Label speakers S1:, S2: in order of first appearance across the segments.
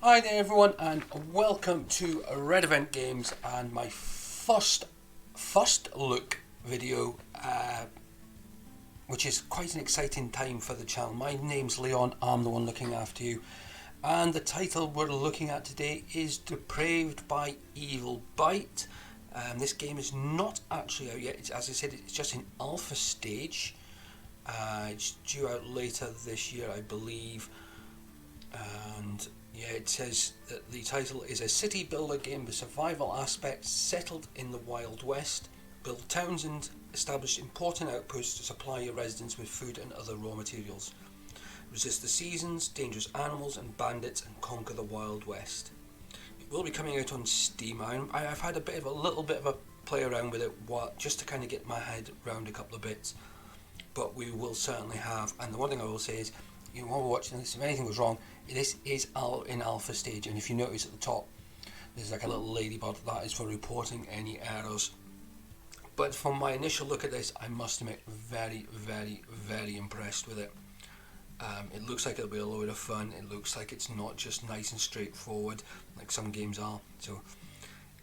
S1: Hi there everyone and welcome to Red Event Games and my first look video, which is quite an exciting time for the channel. My name's Leon, I'm the one looking after you, and the title we're looking at today is Depraved by Evil Bite. This game is not actually out yet. As I said, it's just in alpha stage. It's due out later this year, I believe, and yeah, it says that the title is a city builder game with survival aspects, settled in the Wild West. Build towns and establish important outposts to supply your residents with food and other raw materials. Resist the seasons, dangerous animals and bandits, and conquer the Wild West. It will be coming out on Steam. I've had a little bit of a play around with it just to kind of get my head around a couple of bits, but we will certainly have. And the one thing I will say is, while we're watching this, if anything goes wrong, this is in alpha stage, and if you notice at the top there's like a little ladybird, that is for reporting any errors. But from my initial look at this, I must admit, very impressed with it. It looks like it'll be a load of fun. It looks like it's not just nice and straightforward like some games are. So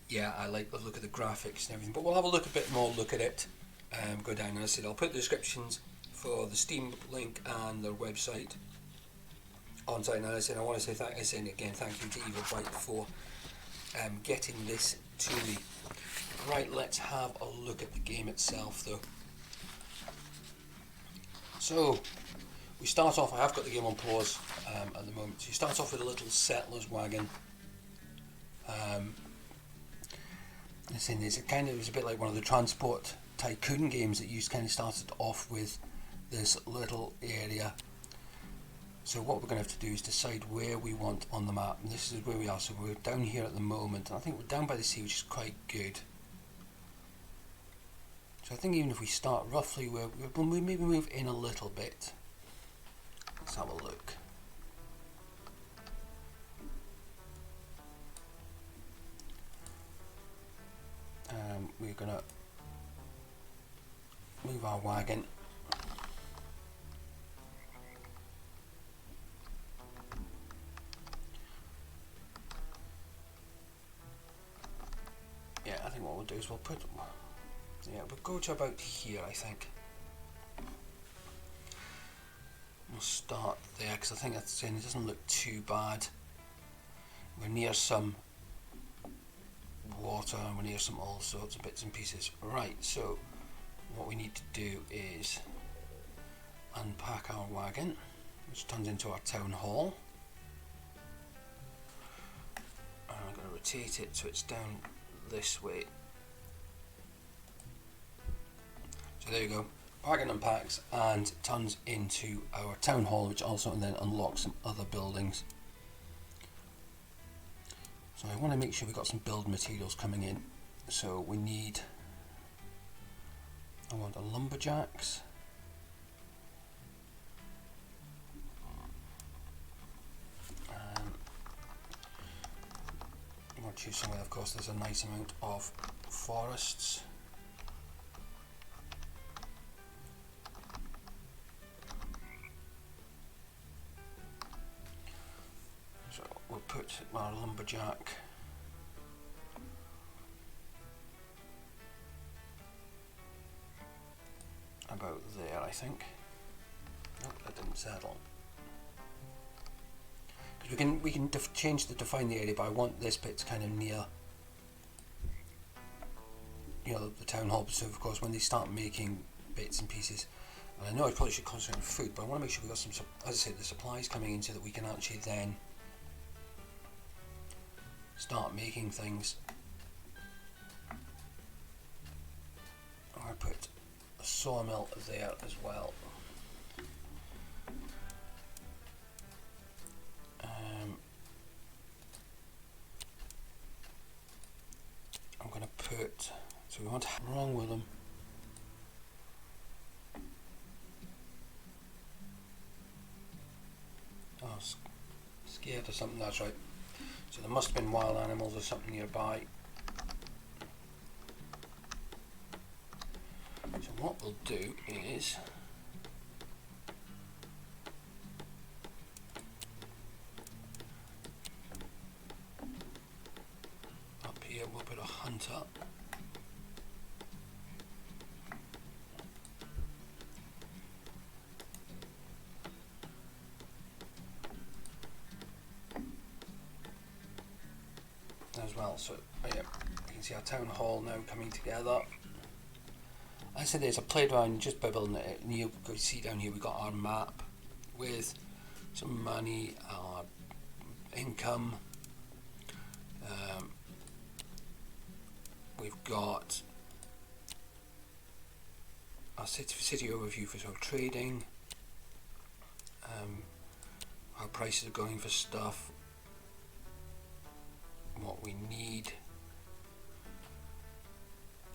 S1: yeah, I like the look of the graphics and everything, but we'll have a bit more look at it. Go down, and I said I'll put the descriptions for the Steam link and their website on site. And I said I want to say thank you to Evil Bite for getting this to me. Right, let's have a look at the game itself though. So we start off, I have got the game on pause at the moment. So you start off with a little settler's wagon. It's a bit like one of the transport tycoon games that you kind of started off with this little area. So what we're going to have to do is decide where we want on the map, and this is where we are. So we're down here at the moment, and I think we're down by the sea, which is quite good. So I think even if we start roughly where we'll maybe move in a little bit. Let's have a look. We're going to move our wagon. Yeah, I think what we'll do is we'll go to about here, I think. We'll start there because I think that's saying it doesn't look too bad. We're near some water and we're near some all sorts of bits and pieces. Right, so what we need to do is unpack our wagon, which turns into our town hall. And I'm going to rotate it so it's down this way. So there you go. Wagon unpacks and turns into our town hall, which also then unlocks some other buildings. So I want to make sure we've got some build materials coming in. So I want a lumberjacks. You want to choose somewhere, of course, there's a nice amount of forests. So we'll put our lumberjack about there, I think. Nope, that didn't settle. Because we can change to define the area, but I want this bit kind of near, the town hall. So of course, when they start making bits and pieces, and I know I probably should concentrate on food, but I want to make sure we got some, as I said, the supplies coming in so that we can actually then start making things. I put a sawmill there as well. I'm going to put, so we want to wrong with them. Oh, scared or something, that's right. So there must have been wild animals or something nearby. So what we'll do is hunter. As well, so yeah, you can see our town hall now coming together. As I said, there's a playground just by building it, and you can see down here we've got our map with some money, our income. We've got our city overview for sort of trading, how prices are going for stuff, what we need.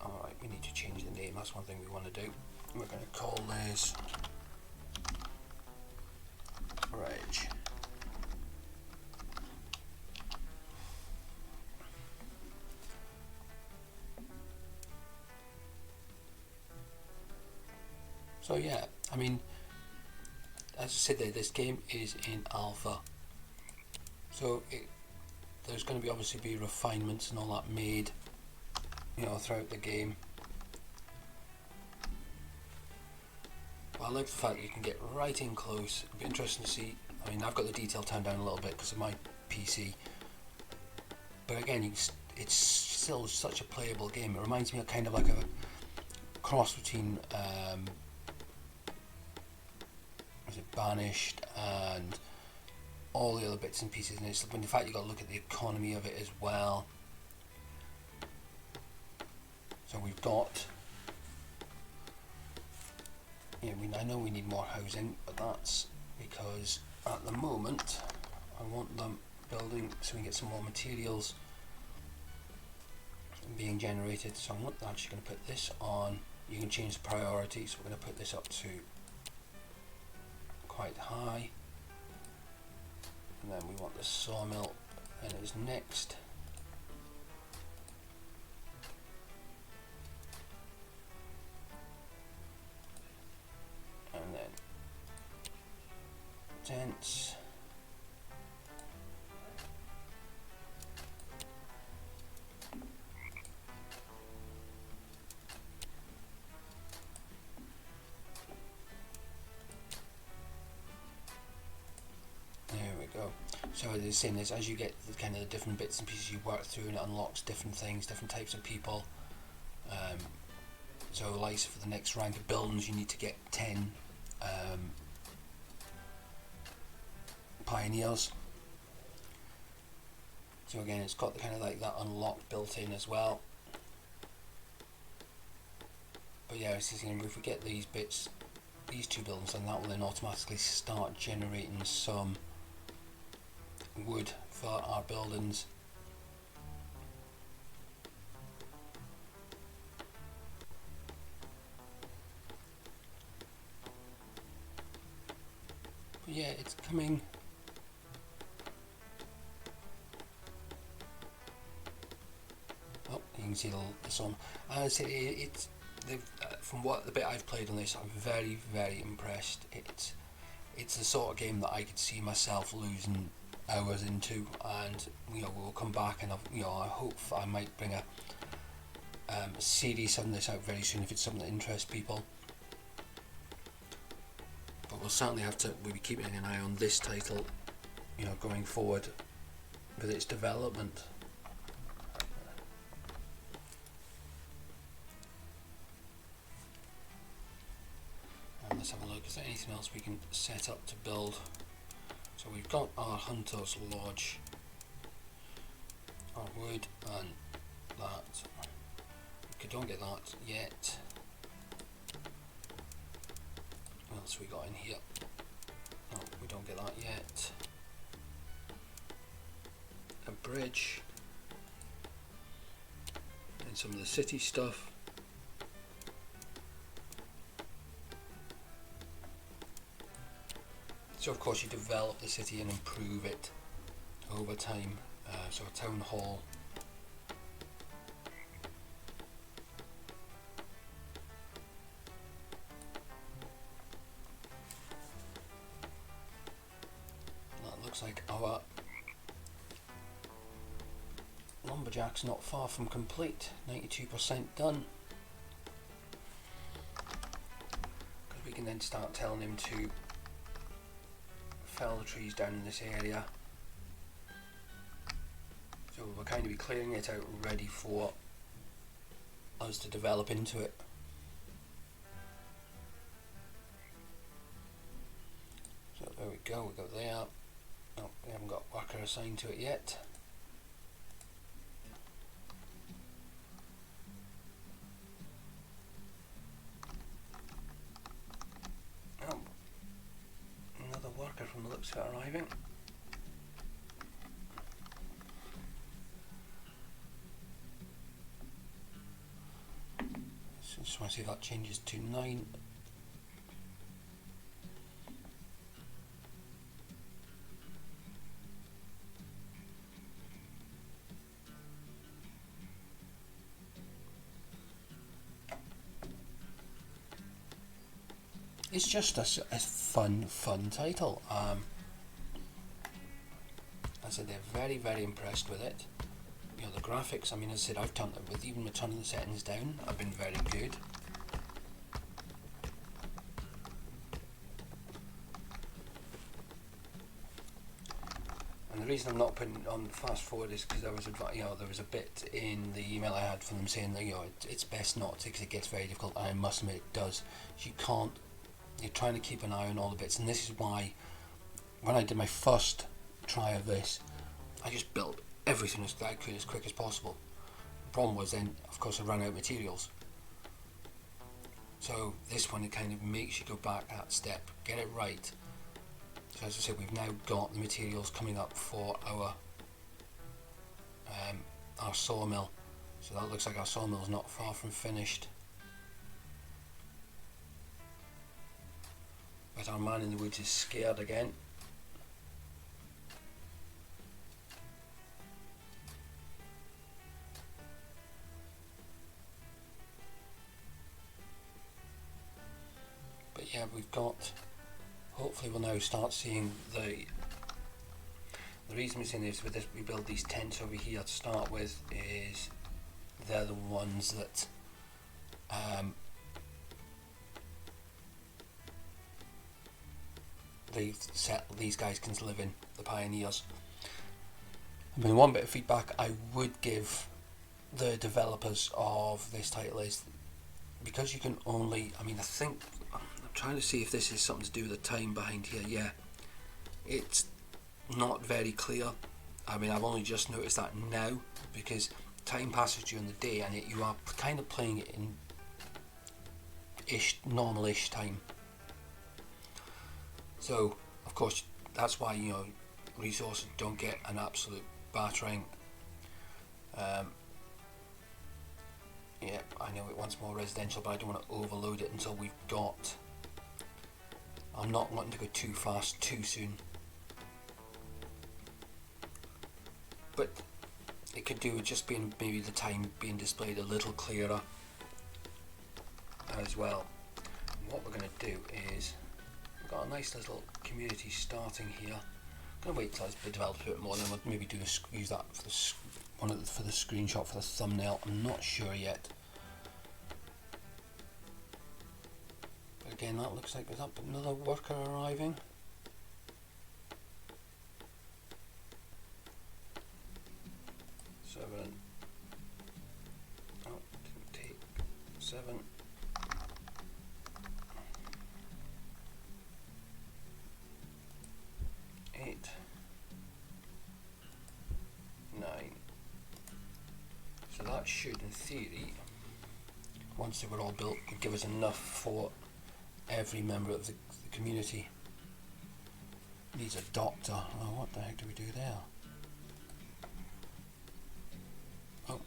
S1: Alright, we need to change the name, that's one thing we want to do. We're going to call this Reg. So yeah, I mean, as I said there, this game is in alpha. So there's going to be obviously be refinements and all that made, you know, throughout the game. But I like the fact that you can get right in close. It'll be interesting to see. I mean, I've got the detail turned down a little bit because of my PC. But again, it's still such a playable game. It reminds me of kind of like a cross between was it Banished and all the other bits and pieces. And it's, in fact, you've got to look at the economy of it as well. So we've got, yeah, I know we need more housing, but that's because at the moment I want them building so we can get some more materials being generated. So I'm actually going to put this on. You can change the priority, so we're going to put this up to quite high, and then we want the sawmill, and it is next. And then tents. There we go. So the same is, as you get the kind of the different bits and pieces you work through, and it unlocks different things, different types of people. So like for the next rank of buildings you need to get 10 pioneers. So again, it's got the kind of like that unlocked built in as well. But yeah, it's just, if we get these bits, these two buildings, then that will then automatically start generating some wood for our buildings. But yeah, it's coming. Oh, you can see the sun. I say it's from what the bit I've played on this, I'm very, very impressed. It's the sort of game that I could see myself losing hours into, and you know, we'll come back, and you know, I hope I might bring a series of this out very soon if it's something that interests people. But we'll certainly have to, we'll be keeping an eye on this title, you know, going forward with its development. And let's have a look, is there anything else we can set up to build? So we've got our Hunter's Lodge, our wood, and that. Okay, don't get that yet. What else we got in here? No, we don't get that yet. A bridge. And some of the city stuff. So of course you develop the city and improve it over time. So a town hall. That looks like our lumberjack's not far from complete, 92% done. Because we can then start telling him to fell the trees down in this area. So we'll kind of be clearing it out ready for us to develop into it. So there we go there. Oh, we haven't got worker assigned to it yet. Oh, another worker from the looks of it arriving. So just want to see if that changes to 9. It's just a fun title. I said they're very impressed with it. You know, the graphics, I mean, as I said, I've turned it with, even with turning the settings down, I've been very good. And the reason I'm not putting it on fast forward is because there was a bit in the email I had from them saying that, you know, it's best not to because it gets very difficult, and I must admit it does. You can't. You're trying to keep an eye on all the bits, and this is why when I did my first try of this, I just built everything as I could as quick as possible. The problem was then, of course, I ran out of materials. So this one, it kind of makes you go back that step, get it right. So as I said, we've now got the materials coming up for our sawmill. So that looks like our sawmill is not far from finished. But our man in the woods is scared again. But yeah, we've got, hopefully we'll now start seeing the reason we're seeing this with this, we build these tents over here to start with, is they're the ones that these guys can live in, the pioneers. I mean, one bit of feedback I would give the developers of this title is, because you can only, I mean, I think, I'm trying to see if this is something to do with the time behind here. Yeah, it's not very clear. I mean, I've only just noticed that now, because time passes during the day and you are kind of playing it in normal-ish time. So, of course, that's why, you know, resources don't get an absolute battering. Yeah, I know it wants more residential, but I don't want to overload it until we've got... I'm not wanting to go too fast too soon. But it could do with just being, maybe the time being displayed a little clearer as well. And what we're going to do is, we've got a nice little community starting here. I'm going to wait till it's developed a bit more, then we'll maybe use that for the screenshot for the thumbnail. I'm not sure yet. But again, that looks like there's another worker arriving. Oh, didn't take 7. 8, 9. So that should, in theory, once they were all built, give us enough for every member of the community. Needs a doctor. Oh, what the heck do we do there? Oh.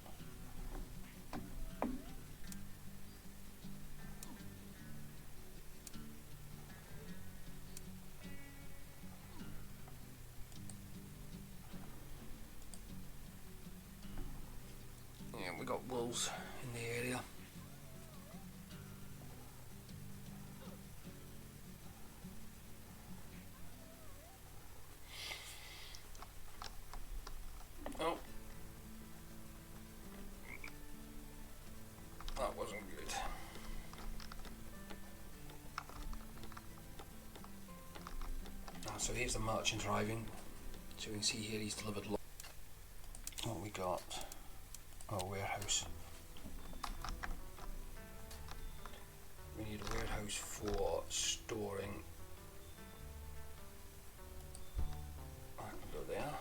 S1: Yeah, we got wolves in the area. Oh, So here's the merchant arriving. So you can see here he's delivered. What we got? Oh, warehouse. We need a warehouse for storing. That can go there.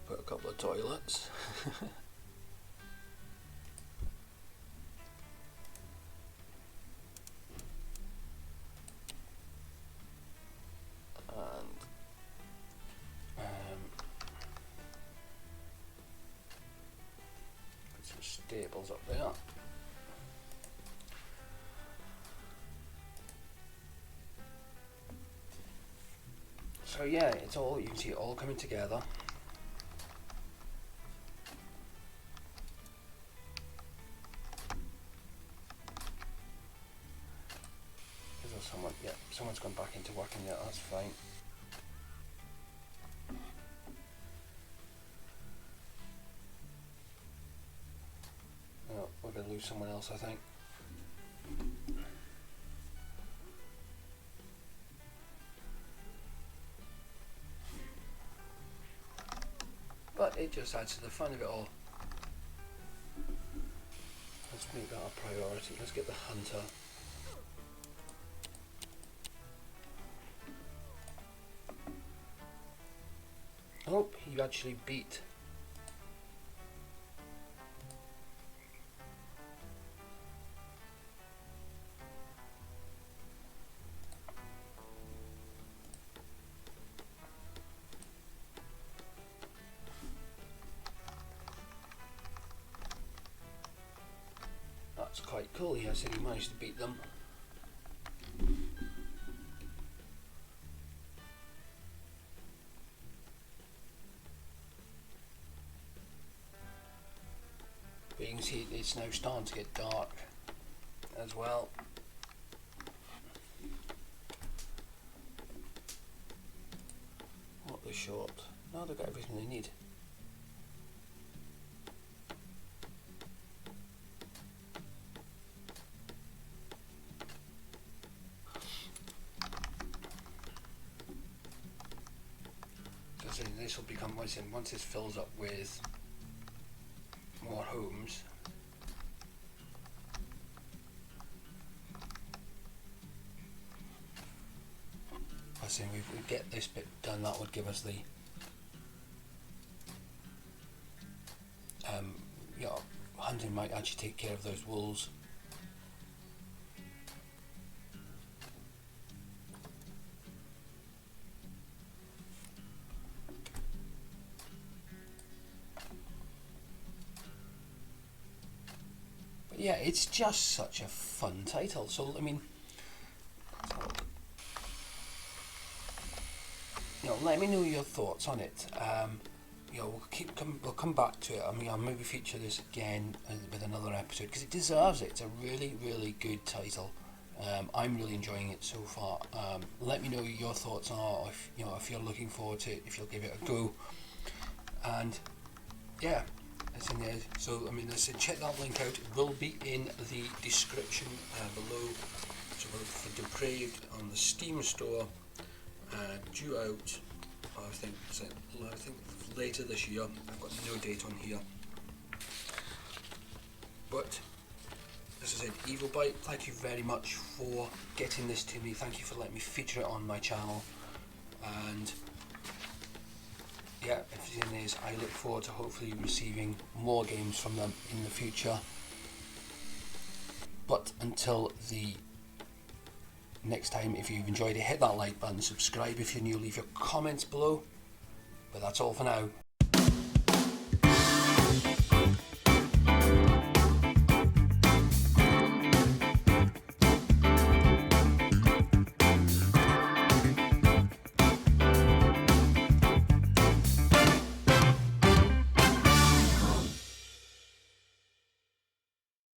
S1: Put a couple of toilets. Put some stables up there. So yeah, it's all, you can see it all coming together. Is there someone? Yeah, someone's gone back into working yet, that's fine. Oh, we're going to lose someone else, I think. But it just adds to the fun of it all. Let's make that a priority. Let's get the hunter. Oh, you actually beat. That's quite cool. He said he managed to beat them. But you can see it's now starting to get dark as well. What, they're short? No, they've got everything they need. So this will become, once this fills up with more homes, I was saying we get this bit done, that would give us the you know, hunting might actually take care of those wolves. But yeah, it's just such a fun title. So I mean, you know, let me know your thoughts on it. You know, we'll come back to it. I mean, I'll maybe feature this again with another episode because it deserves it. It's a really good title. I'm really enjoying it so far. Let me know your thoughts on it. If you know, if you're looking forward to it, if you'll give it a go. And yeah, it's in there. So I mean, check that link out. It will be in the description below. So we're for Depraved on the Steam store, due out. I think later this year. I've got no date on here. But as I said, Evil Bite, thank you very much for getting this to me. Thank you for letting me feature it on my channel. And yeah, everything is, I look forward to hopefully receiving more games from them in the future. But until the next time, if you've enjoyed it, hit that like button, subscribe if you're new, leave your comments below. But that's all for now.